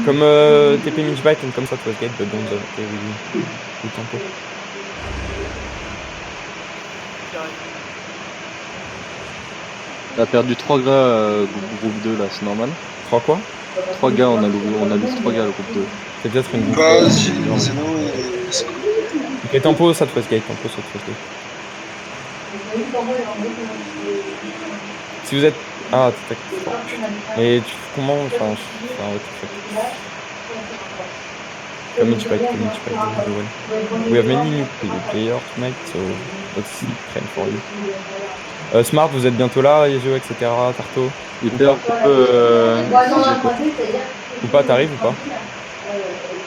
Comme TP Midge Bite and come southwest gate, but don't zone. Okay, we tempo. On a perdu 3 gars groupe 2 là, c'est normal. 3 quoi? 3 gars, on a lost 3 gars le groupe 2. C'est peut-être une boucle. Bah, si, Zeno et Sco. Ok, tempo southwest gate, tempo southwest gate. Si vous êtes... Ah, tac. Et comment... Enfin, ouais, come Midge Bite, the one. We have many new players tonight, so let's see, train for you. Smart, vous êtes bientôt là, Yezio, etc. Tarto. Hyper, Ou pas, t'arrives ou pas?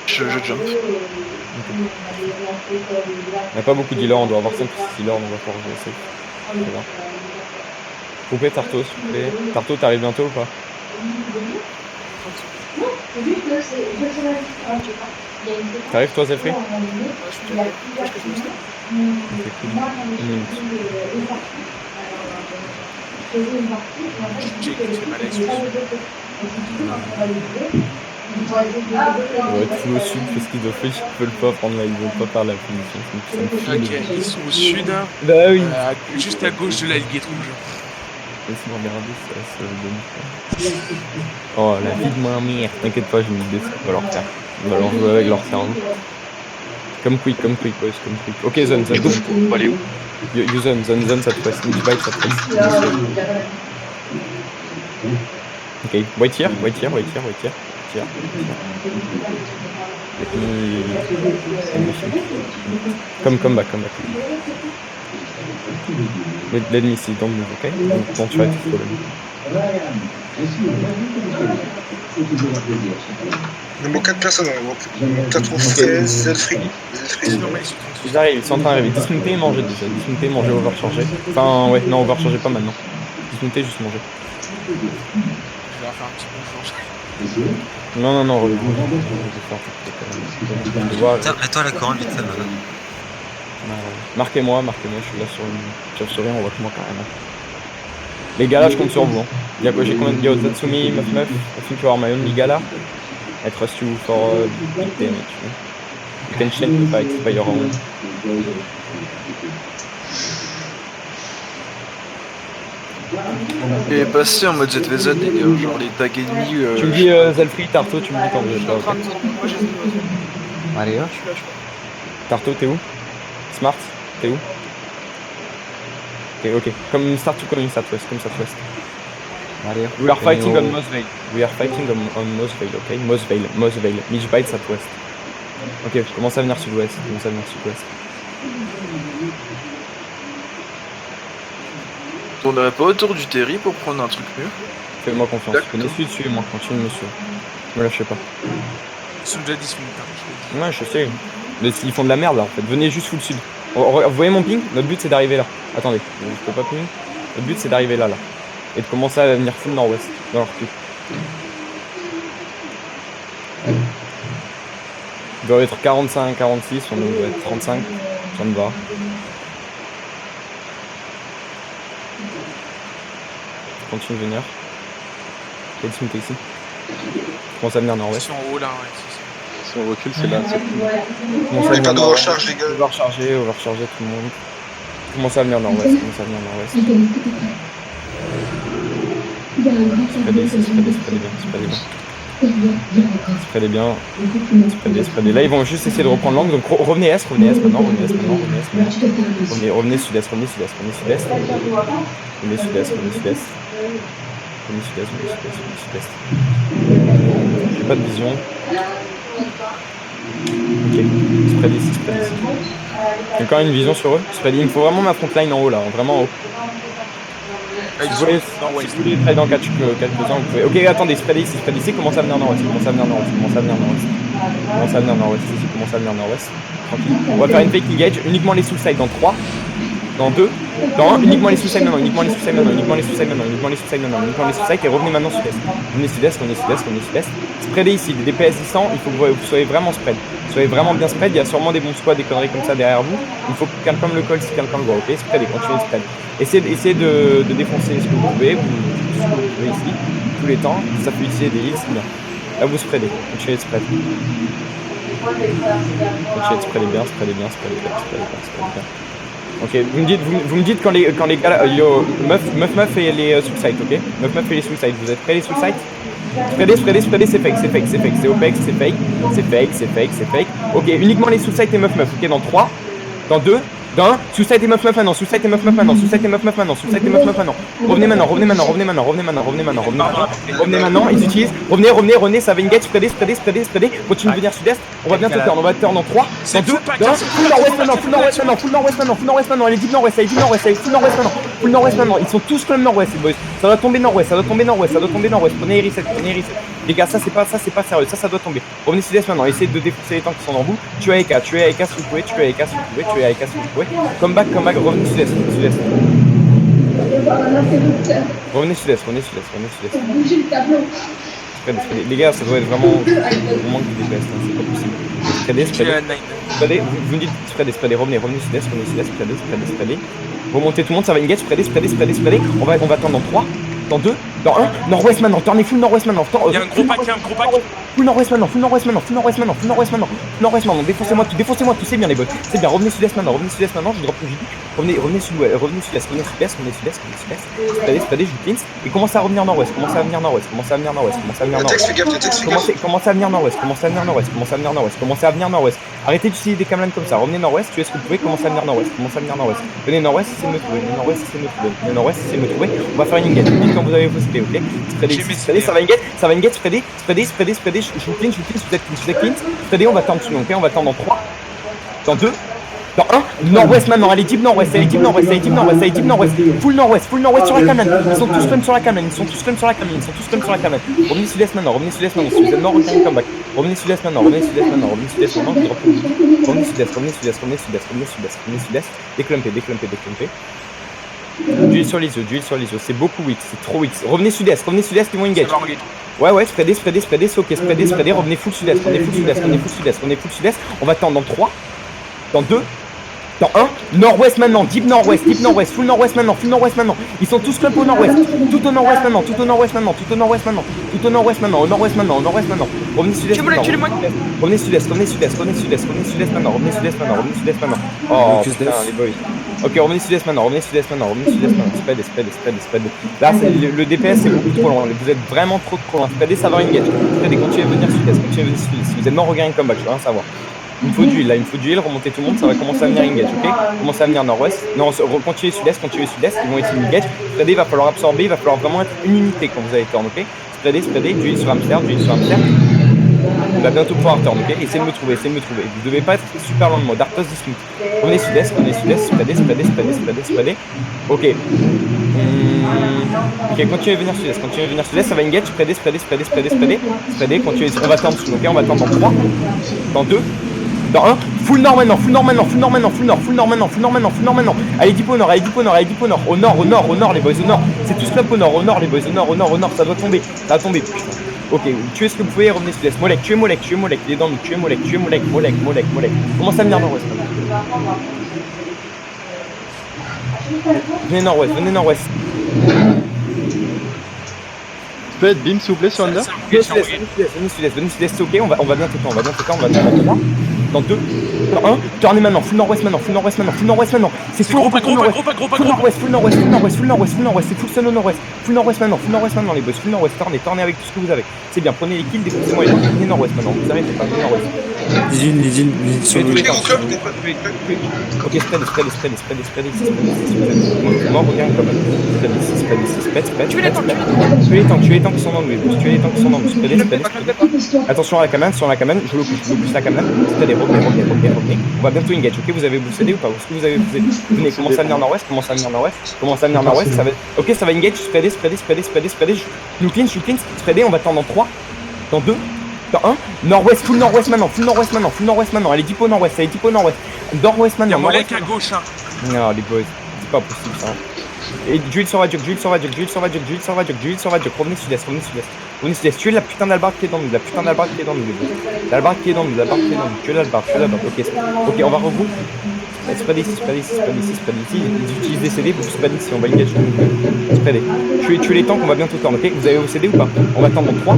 Je jump. Il n'y a pas beaucoup de healers, on doit avoir 5 ou 6 healers, on va pouvoir jouer safe. Très bien. Coupez Tarto, s'il vous plaît. Tarto, t'arrives bientôt ou pas? T'arrives toi, Zelfrey? Ok, cool. Une minute. On va être full au sud parce qu'ils veulent pas prendre ils veulent pas faire la punition. Ok, ils sont au sud, Bah oui. juste à gauche de la Ligue rouge. Laisse-moi regarder ça donne quoi. Oh la vie de ma mère, t'inquiète pas, j'ai mis des trucs, on va leur faire. On va leur jouer avec leur cerveau. Comme quick, boys, comme quick. Ok, zone. On va aller où? You zone, ça te presse. Midge Bite, ça te presse. Ok, wait here. Let me think. Come back. Let me see, don't move, okay? Don't try to follow me. Il manque 4 personnes dans le groupe. T'as trop frais, Zelfrey. Ils arrivent, ils sont en train d'arriver. Dismounter et manger déjà. Dismounter, manger, overcharger. Enfin, ouais, non, overcharger pas maintenant. Dismounter, juste manger. Je vais leur faire un petit bonjour. Non, Mets-toi la couronne vite fait, voilà. Marquez-moi, je suis là sur une chef sur rien, on voit que moi carrément. Les gars là, je compte sur vous. J'ai combien de Yo Zatsumi, Meuf, I think you are my only gala. I trust you for big damage. You can change the fight by your own. Et passer en mode ZVZ, les gars, genre les tags ennemis. Tu me dis Zelfrey, Tarto, tu me dis quand vous êtes là. Okay. Allez hop. Tarto, t'es où? Smart, t'es où? Ok. Comme start to coming southwest, Allez hop. We are fighting on Mosvale. On Mosvale, ok? Mosvale. Midge Bite southwest. Ok, commence à venir sud-ouest. On n'aurait pas autour du Terry pour prendre un truc mieux? Fais-moi confiance. Venez sud, suivez-moi. Continue, monsieur. Me lâchez pas. Ils sont déjà 10 minutes. Ouais, je sais. Mais ils font de la merde là en fait. Venez juste full sud. Vous voyez mon ping? Notre but c'est d'arriver là. Attendez, je peux pas ping. Notre but c'est d'arriver là. Et de commencer à venir full nord-ouest. Dans leur cul. Il doit être 45, 46, on doit être 35. Ça me va. Continue de venir. Quel team t'es ici? Commence à venir nord-ouest. Ils sont en haut là, ouais. Si on recule, c'est là. Commence à venir Pas nord-ouest. d'overcharge, les gars. Overcharger tout le monde. Commence à venir nord-ouest. Spreadez bien. Là, ils vont juste essayer de reprendre l'angle. Donc revenez est maintenant. Revenez sud-est. Revenez sud-est. J'ai pas de vision. Ok, spread ici. J'ai encore une vision sur eux. Spread, il me faut vraiment ma frontline en haut là, vraiment en haut. Si vous voulez trade dans quelques-uns, vous pouvez. Ok, attendez, spread ici, commence à venir nord-ouest. Tranquille. On va faire une fake engage, uniquement les sous-sides dans 3, dans 2, dans 1, uniquement les sous-sides maintenant, et revenez maintenant sud-est. Revenez sud-est. Spreadez ici, des DPS descend, il faut que vous soyez vraiment spread. Soyez vraiment bien spread, il y a sûrement des bons squads, des conneries comme ça derrière vous. Il faut que quelqu'un me le colle si quelqu'un le voit, ok? Spreadez, continuez de spread. Essayez de défoncer ce que vous pouvez ici. les temps, ça peut utiliser des heals, c'est bien. Là vous spreadez, continuez de spread. Continuez de spreader bien, spreader bien. Ok, vous me dites quand les gars là, yo, meuf et les suicide, ok? Meuf et les suicide, vous êtes prêts les suicide? Spreader, c'est fake, c'est OPEX, c'est fake. Ok, uniquement les suicide et meuf, ok, dans 3, dans 2, dans 1, suicide et meuf maintenant, Revenez maintenant, ils utilisent, revenez, ça va engage, spreader, continue de venir sud-est, on va bientôt turn, dans 3, dans 2, dans 1, full nord-ouest maintenant, allez deep nord-ouest, full nord-ouest maintenant, ils sont tous comme nord-ouest, boys, ça doit tomber nord-ouest, prenez reset, les gars, ça c'est pas sérieux, ça doit tomber, revenez sud-est maintenant, essayez de défoncer les temps qui sont dans vous, tu as AK si vous pouvez, come back, revenez sud-est. Revenez sud-est. Les gars, ça doit être vraiment on manque de DPS, c'est pas possible. Spreader, vous me dites spreader, revenez sud-est, spreader. Vous montez tout le monde, ça va engage, spreader. On va attendre dans 3, dans 2, dans 1, nord-ouest maintenant, tournez full nord-ouest maintenant. Il y a un gros pack. Full nord-ouest maintenant, défoncez-moi tout, c'est bien les bots, c'est bien, revenez sud-est maintenant, je drop une JD, revenez sud-est, spreader, je cleanse, et commencez à revenir nord-ouest, commencez à venir nord-ouest, commencez à venir nord-ouest, arrêtez d'utiliser des camelans comme ça, revenez nord-ouest, tu es ce que vous pouvez, commencez à venir nord-ouest, venez nord-ouest, essayez de me trouver, on va faire une engage, dites quand vous avez possédé, ok, spreader, ça va engage, spreader, je vous clean, vous êtes clean, spreader, on va tendre dessus, ok, on va tendre dans 3, dans 2, dans 1, nord-ouest maintenant, allez deep nord-ouest, full nord-ouest sur la camelane, ils sont tous comme sur la camelane, revenez sud-est maintenant, si vous êtes nord, regagnez comeback, revenez sud-est maintenant, je drop une JD, revenez sud-est, déclumpez, d'huile sur les yeux, c'est beaucoup weak, c'est trop weak, revenez sud-est, ils vont engage. Ouais, spreader, c'est ok, spreader, revenez full sud-est, on va tendre dans 3, dans 2, dans 1, nord-ouest maintenant, deep nord-ouest, full nord-ouest maintenant, ils sont tous club au nord-ouest, tout au nord-ouest maintenant, revenez sud-est maintenant, oh putain les boys, ok, revenez sud-est maintenant, spread, là le DPS c'est beaucoup trop loin, vous êtes vraiment trop loin, spread, ça va engage, continuez à venir sud-est, si vous êtes mort, regagnez comeback, je veux rien savoir. Il me faut du heal, remontez tout le monde, ça va commencer à venir engage, ok? Commencez à venir nord-ouest, non, continuez sud-est, ils vont être engage, spreader, il va falloir absorber, il va falloir vraiment être une unité quand vous allez turn, ok? Spreader, du heal sur hamster, on va bientôt pouvoir turn, ok? Essayez de me trouver, vous devez pas être super loin de moi, Darktos dismute, revenez sud-est, spreader, ok. Ok, continuez à venir sud-est, ça va engage, spreader, continuez, on va turn dessus, ok? On va turn dans 3, dans 2, dans 1, full nord maintenant, allez deep au nord, au nord les boys, au nord, c'est tous club au nord les boys, au nord, ça doit tomber, putain. Ok, tuez ce que vous pouvez, revenez sud-est, Molek, tuez Molek, il est dans nous, tuez Molek, commencez à venir nord-ouest. Venez nord-ouest. Peut être beam s'il vous plaît sur Under. Venez sud-est, c'est ok, on va bientôt temps, on va dans 3, dans 2, dans 1, tournez maintenant, full nord-ouest maintenant, c'est full nord-ouest, c'est full sun au nord-ouest, full nord-ouest maintenant les boys, full nord-ouest, tournez avec tout ce que vous avez, c'est bien, prenez les kills, défoncez-moi les gens, venez nord-ouest maintenant, vous arrêtez pas, venez nord-ouest. Les îles sur le Ok, spread, mort, regarde comme spread, tuez les tanks qui sont dans nous, spread, attention à la camane, je le pousse la camane, spread, revenez, on va bientôt engage, ok, vous avez boosté ou pas, est-ce que vous avez boosté, venez, commencez à venir nord-ouest, ça va, ok, ça va engage, spread, je clean, spread, on va tendre dans 3, dans 2, dans 1, nord-ouest, full nord-ouest maintenant, allez deep au nord-ouest, nord-ouest maintenant. Il y a Molek à gauche, hein. Non, les boys, c'est pas possible ça. Et du heal sur Vajok, revenez sud-est, tuez la putain d'albarde qui est dans nous, l'albarde qui est dans nous, tuez l'albarde, ok, on va regrouper, Spread ici, spread ici, spread ici, spread ici. Ils utilisent des CD, vous spread ici, on va engage. Spreadez. Tuez les tanks, on va bientôt turn, ok? Vous avez vos CD ou pas? On va attendre dans 3,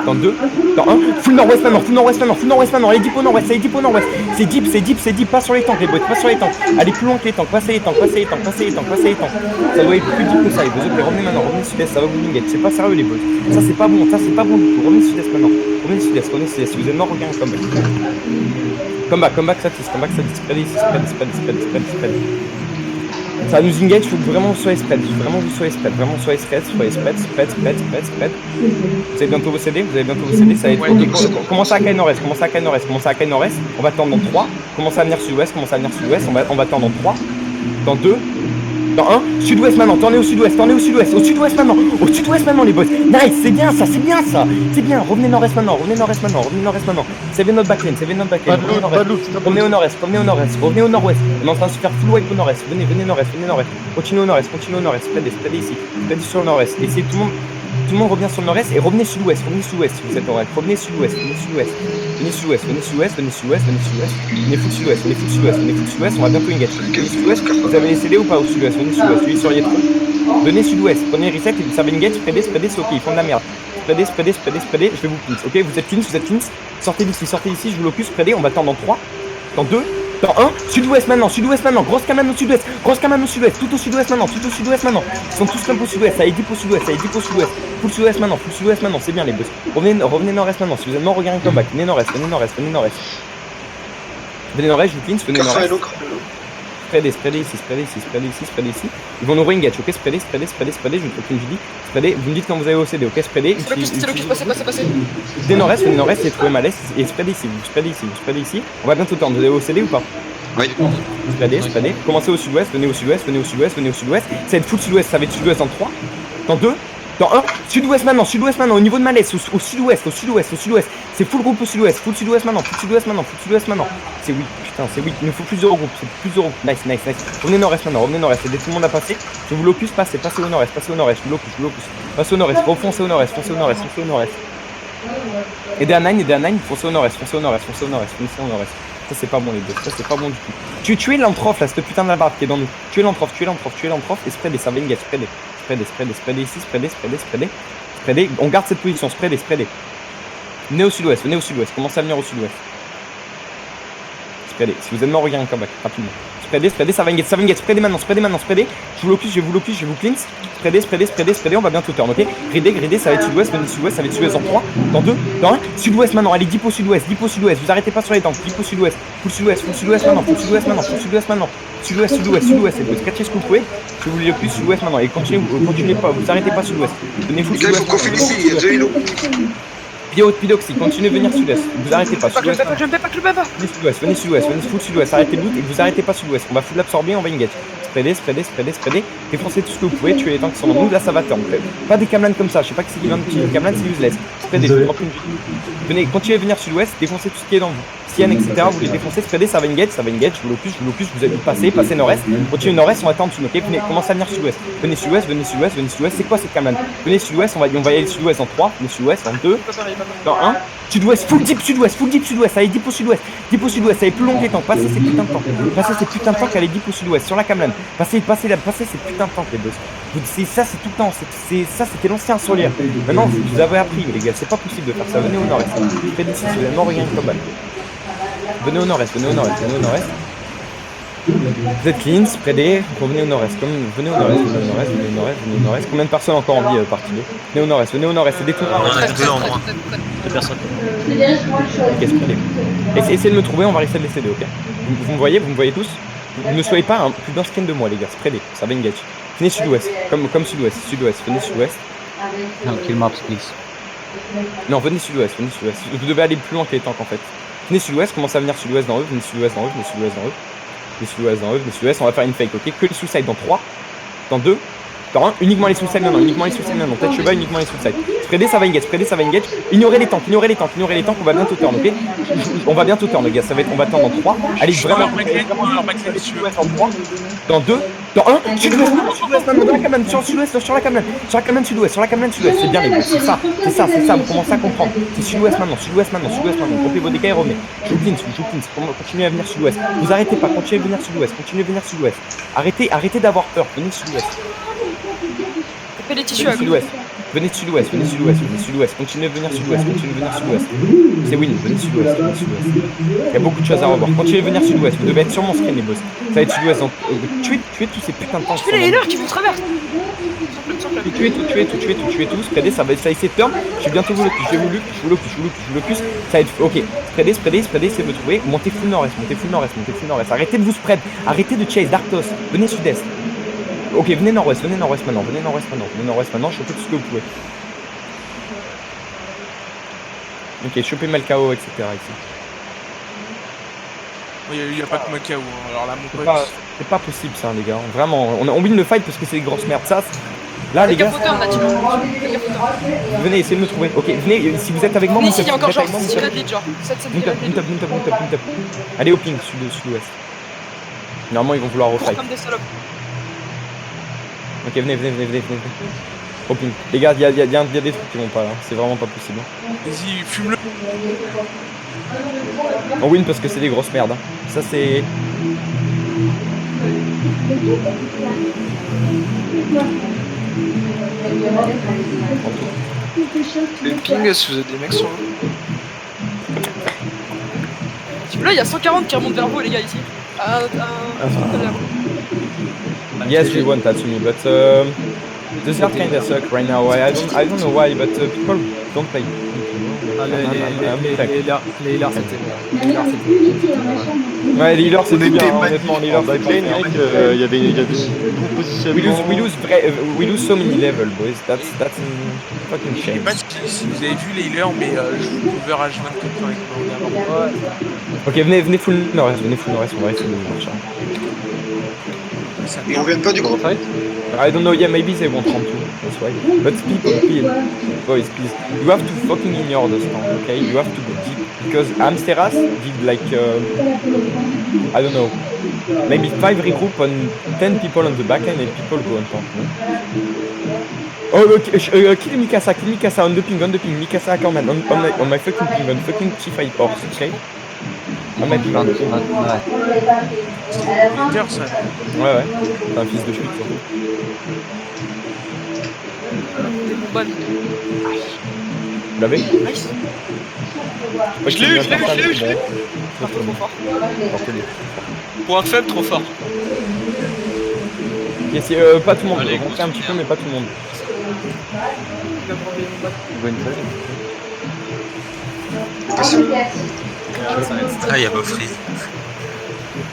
dans 2, dans 1. Full nord-ouest maintenant, full nord-ouest maintenant, full nord-ouest maintenant. Allez, deep au nord-ouest, allez, deep au nord-ouest. C'est deep, pas sur les tanks, les boys, pas sur les tanks. Allez plus loin que les tanks, passez les tanks, passez les tanks, passez les tanks, passez les tanks. Ça doit être plus deep que ça, les boys. Ok, revenez maintenant, revenez sud-est, ça va vous engage. C'est pas sérieux, les boys. Ça, c'est pas bon, ça, c'est pas bon du tout. Revenez sud-est maintenant. Revenez sud-est, revenez sud-est. Si vous êtes mort, regardez un comeback. Comeback, ça tisse, spread ici, spread. Ça nous engage, faut que vraiment vous soyez spread, vraiment vous soyez spread. Vous avez bientôt vos CD, ça va être ok. Commencez à caille nord-est, on va attendre dans 3, commencez à venir sud-ouest, on va attendre dans 3, dans 2, dans 1, sud-ouest maintenant, tournez au sud-ouest maintenant les boys. Nice, c'est bien ça, revenez nord-est maintenant. Savez notre backlane, revenez au nord-est, revenez au nord-ouest. On est en train de se faire full wipe au nord-est, venez nord-est. Continuez au nord-est, spreadez ici, spreadez sur le nord-est. Essayez tout le monde revient sur le nord-est et revenez sud-ouest si vous êtes en revenez sud-ouest. Venez full sud-ouest, on va bientôt engage. Venez sud-ouest, vous avez les CD ou pas au sud-ouest? Venez sud-ouest, lui sur les trous. Venez sud-ouest, prenez reset et vous savez engage, spreadez, c'est ok, ils font de la merde. Spreadez, je vais vous cleanse, ok? Vous êtes cleanse, sortez d'ici, je vous locus, spreadez, on va attendre dans 3, dans 2, dans 1, sud-ouest maintenant, grosse camane au sud-ouest, tout au sud-ouest maintenant. Ils sont tous comme au sud-ouest, ça est deep au sud-ouest, full sud-ouest maintenant, c'est bien les boss. Revenez nord-est maintenant, si vous êtes mort, regardez un comeback, venez nord-est. Venez nord-est, je vous cleanse, venez nord-est. Spreadez ici. Ils vont nous re-engage, ok? Spreadez, je vous trouve une vidéo. Spreadez, vous me dites quand vous avez au CD, ok? Spreadez. Passez. Venez nord-est, et trouvez malaise, et spreadez ici. On va bientôt tendre, vous avez au CD ou pas? Oui. Spreadez. Commencez au sud-ouest, venez au sud-ouest. Ça va être full sud-ouest, dans 3, dans 2, dans 1, sud-ouest maintenant, au niveau de malaise, au sud-ouest. C'est full groupe au sudouest, full sud-ouest maintenant. C'est oui, putain, c'est oui, il nous faut plus de regroupes, Nice. Revenez nord-est maintenant, aidez tout le monde à passer. Je vous locus, passez au nord-est, je vous locus. Passez au nord-est, foncez au nord-est. Aidez à 9, foncez au nord-est, finissez au nord-est. Ça c'est pas bon les deux, ça c'est pas bon du tout. Tuez l'antrof là, cette putain de la barbe qui est dans nous. Tuez l'antrof et spreadez, ça va engage, spreadez ici, spreadez. On garde cette position, spreadez. Venez au sud-ouest, commencez à venir au sud-ouest. Spreadez, si vous êtes mort, regardez un comeback, rapidement. Spreadez, ça va engage, spreadez maintenant. Je vous locus, je vous cleanse. Spreadez, on va bientôt turn, ok? Gridez, ça va être sud-ouest, venez sud-ouest, ça va être sud-ouest en 3, dans 2, dans 1, sud-ouest maintenant, allez, deep au sud-ouest, vous arrêtez pas sur les tanks, deep au sudouest, full sud-ouest maintenant, sud-ouest, et vous catchez ce que vous pouvez, je vous le locus sud-ouest maintenant, et continuez pas, vous arrêtez pas sud-ouest, venez full sud-ouest. Il faut qu'on finisse ici, il y a déjà une eau. Pidoxy, continuez de venir sud-ouest, vous arrêtez pas, sud-ouest. Venez sud-ouest, full sud-ouest, arrêtez le loot et vous arrêtez pas sud-ouest, on va full l'absorber, on va engage. Spreadez, défoncez tout ce que vous pouvez, tuez les tanks qui sont dans nous, là ça va turn. Pas des camlans comme ça, je sais pas qui c'est qui vient de tuer les camlans, c'est useless. Spreadez, venez, continuez à venir sud-ouest, défoncez tout ce qui est dans vous. Sienne, etc. Vous les défoncez, spreadez, ça va engage, je vous locus, vous avez passé nord-est, continuez nord-est, on va attendre sud, ok? Venez, commencez à venir sud-ouest. Venez sud-ouest, c'est quoi cette camlan? Venez sud-ouest, on va y aller sud-ouest en 3, venez sud-ouest en 2, dans 1, sud-ouest, full deep sud-ouest, allez deep au sudouest, allez plus long que les tanks, passez ces putains de tanks, allez deep au sud-ouest, sur la camlan, passez ces putains de tanks les boss. Ça c'est tout le temps, ça c'était l'ancien solier. Maintenant vous avez appris les gars, c'est pas possible de faire ça, venez au nord-est, faites ici, vous avez mort, regardez le combat. Venez au nord-est. Vous êtes clean, spreadez, venez au nord-est. Venez au nord-est. Combien de personnes encore en vie partie 2? Venez au nord-est, c'est des tours. Deux personnes. Ok, spreadez. Essayez de me trouver, on va rester de les CD, ok? Vous me voyez tous? Vous ne soyez pas plus d'un skin de moi les gars, spreadez, ça va engage. Venez sud-ouest, comme sud-ouest, venez sud-ouest. Non, kill maps please. Non, venez sud-ouest. Vous devez aller plus loin que les tanks en fait. Venez sud-ouest, commencez à venir sud-ouest dans eux, venez sud-ouest, on va faire une fake, ok? Que les suicides dans 3, dans 2, dans 1, uniquement les suicides maintenant, tête cheval, uniquement les suicides. Spreadez, ça va engage, ignorez les tanks, on va bientôt turn, ok? On va bientôt turn les gars, on va attendre dans 3, allez vraiment, sud-ouest en 3, dans 2, Dans 1, sud-ouest maintenant, dans la caméra, sur la caméra sud-ouest, c'est bien les gars, c'est ça, vous commencez à comprendre. C'est sud-ouest maintenant, comptez vos dégâts et revenez. Joue clean, continuez à venir sud-ouest. Vous arrêtez pas, continuez à venir sud-ouest. Arrêtez d'avoir peur, venez sud-ouest. Fais les tissus à gauche. Venez de sud-ouest, continuez à venir sud-ouest. C'est win, venez sud-ouest. Il y a beaucoup de choses à revoir. Continuez à venir sud-ouest, vous devez être sur mon screen les boss. Ça va être sud-ouest, donc tuez tous ces putains de tanks. Tu fais les healers qui vous traversent. Tuez tous, spreadez, ça va essayer de turn. Je vais bientôt vous le je vous le plus. Ça va être ok. Spreadez, c'est vous trouver. Montez full nord-est. Arrêtez de vous spread, arrêtez de chase Darktos. Venez sud-est. Ok, venez nord-ouest maintenant, chopez tout ce que vous pouvez. Ok, chopez Malkao, etc. ici. Il n'y a pas que Macao, alors là mon pote. C'est pas possible ça les gars, vraiment, on win le fight parce que c'est des grosses merdes, ça. Là les gars, venez, essayez de me trouver. Ok, venez, si vous êtes avec moi, ici il y a encore genre 6 red lead genre. Mount up. Allez au ping, sud-ouest. Normalement ils vont vouloir refight. Ok, venez. Au ping. Les gars, il y a des trucs qui vont pas là, c'est vraiment pas possible. Vas-y, fume-le. On win parce que c'est des grosses merdes. Ça c'est... Le ping, si vous avez des mecs sur vous. Là il y a 140 qui remontent vers vous les gars ici. Yes, we want Tatsumi, but the start kinda suck right now. I don't know why, but people don't play. Les healers c'était Ouais, les healers c'était bien, honnêtement, les healers c'était bien. Il y avait une positionnement. We lose so many levels, boys. That's fucking Je sais shame. pas si vous avez vu les healers, mais je vous cover H24 avec moi avant. Ok, venez full nord-est, on va essayer de marcher. Ils reviennent pas du groupe. I don't know, yeah, maybe they won't want to, that's why. But people, boys, please, you have to fucking ignore the stand, okay? You have to go deep, because Amsteras did like, I don't know, maybe 5 regroup on 10 people on the back end and people go on top, no? Oh, okay, kill Mikasa, on the ping, Mikasa Ackerman, on my fucking ping, on fucking Chief High Horse, okay? On my ping. Peter, ça. Ouais, c'est un fils de chute, ça. Bonne. Vous l'avez? Nice. Je l'ai eu. Trop fort. Pour un faible, trop fort. Yes, pas tout le monde, on un petit peu, mais pas tout le monde. Ah, il y a Bofri.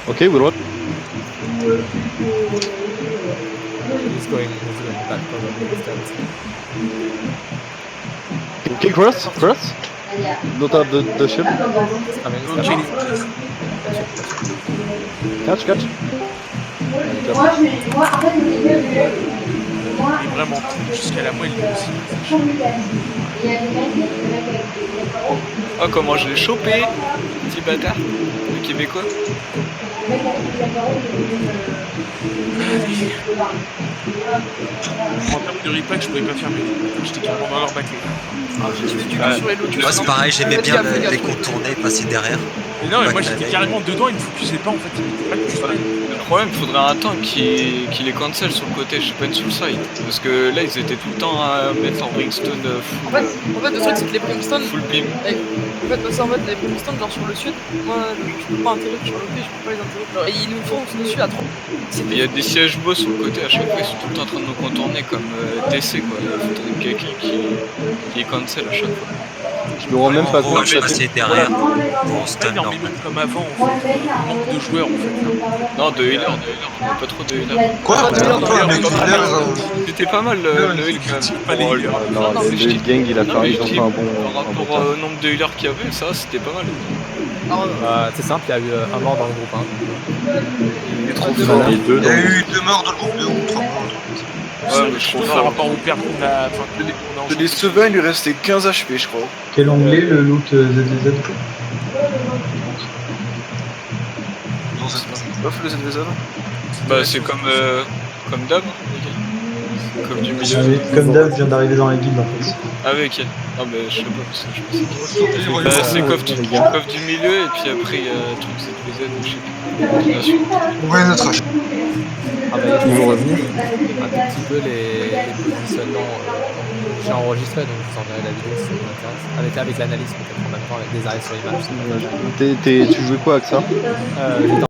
Ok, we'll run. He's going back probably. Ok, cross. Don't have the shield. Ok, Catch. il est vraiment cool jusqu'à la moelle aussi. Oh, comment je l'ai chopé, petit bâtard, le québécois. En termes de repack, je pouvais pas faire mes j'étais carrément dans leur backlay. Moi c'est pareil, j'aimais bien les contourner, passer derrière. Mais non, mais moi j'étais carrément dedans, il me focusait pas en fait, il mettait pas le plus mal. Le problème, il faudrait un tank qui les cancel sur le côté, je sais pas une sur le side. Parce que là, ils étaient tout le temps à mettre leur Brimstone En fait, le truc c'est que les Brimstone. full beam. En fait, les Brimstone, genre sur le sud, moi je peux pas interrompre sur le P, je peux pas les interrompre. Genre, ils nous foncent dessus à 3. Il y a des sièges boss sur le côté, à chaque fois, ils sont tout le temps en train de nous contourner comme TC quoi. Il faudrait quelqu'un qui cancel à chaque fois. Je me rends même pas On compte. va passer derrière pour stun Non, leur. mais même comme avant en fait, il manque de joueurs en fait. Non, de healer, on a pas trop de healer. Quoi? C'était pas mal le heal quand même. Pas les Oh, healers. Non, le gang il a Non, mais fait je dis, un bon. par rapport au nombre de healers qu'il y avait, ça c'était pas mal. C'est simple, il y a eu un mort dans le groupe 1. Il est trop Il y en fort. a eu deux Il y a dans eu 2 morts dans le groupe 2 ou 3 morts. Ouais, mais je Surtout trouve par rapport aux pertes qu'on a. Enfin, De les sauver, il lui restait 15 HP, je crois. Quel onglet le loot ZVZ? Non, ça se passe. Off le ZVZ. Bah c'est comme d'hab, ok. Comme du milieu. Oui, comme d'hab, je viens d'arriver dans la guilde en fait. Ah oui, ok. Ah bah je sais pas parce que je pensais. Bah c'est coffre du milieu et puis après il y a truc ZVZ ou je sais plus. Coordination. Ouais, notre H. Ah bah, Toujours revenu. un tout petit peu les positionnements. J'ai enregistré donc je vous enverrai la vidéo si ça vous intéresse. Avec l'analyse peut-être en même temps avec des arrêts sur image. Tu jouais quoi avec ça? J'étais